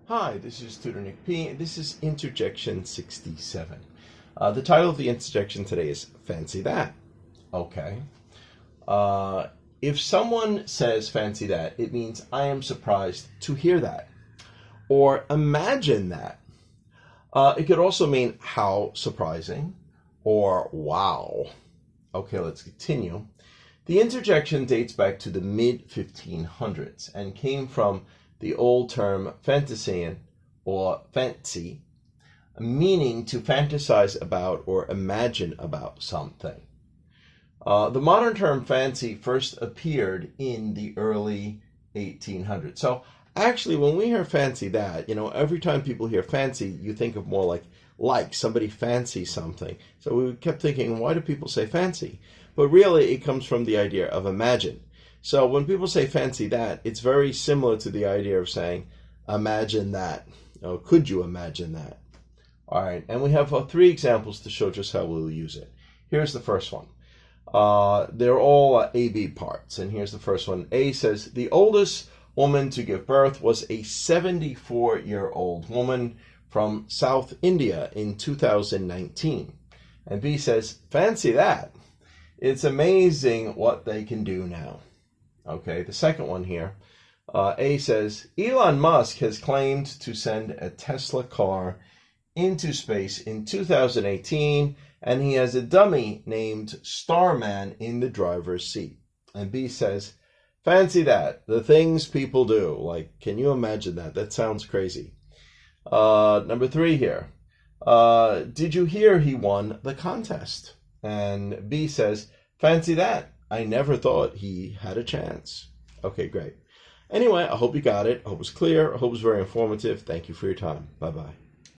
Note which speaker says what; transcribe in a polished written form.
Speaker 1: Hi, this is Tutor Nick P. This is Interjection 67. The title of the interjection today is Fancy That. Okay. If someone says fancy that, it means I am surprised to hear that. Or imagine that. It could also mean how surprising or wow. Okay, let's continue. The interjection dates back to the mid-1500s and came from the old term fantasien or fancy, meaning to fantasize about or imagine about something. The modern term fancy first appeared in the early 1800s. So actually, when we hear fancy that, every time people hear fancy, you think of more like somebody fancies something. So we kept thinking, why do people say fancy? But really, it comes from the idea of imagine. So when people say fancy that, it's very similar to the idea of saying, imagine that. Or could you imagine that? All right, and we have 3 examples to show just how we'll use it. Here's the first one. They're all A-B parts, and here's the first one. A says, the oldest woman to give birth was a 74-year-old woman from South India in 2019. And B says, fancy that. It's amazing what they can do now. Okay, the second one here. A says, Elon Musk has claimed to send a Tesla car into space in 2018, and he has a dummy named Starman in the driver's seat. And B says, fancy that, the things people do. Can you imagine that? That sounds crazy. Number 3 here. Did you hear he won the contest? And B says, fancy that. I never thought he had a chance. Okay, great. Anyway, I hope you got it. I hope it was clear. I hope it was very informative. Thank you for your time. Bye-bye.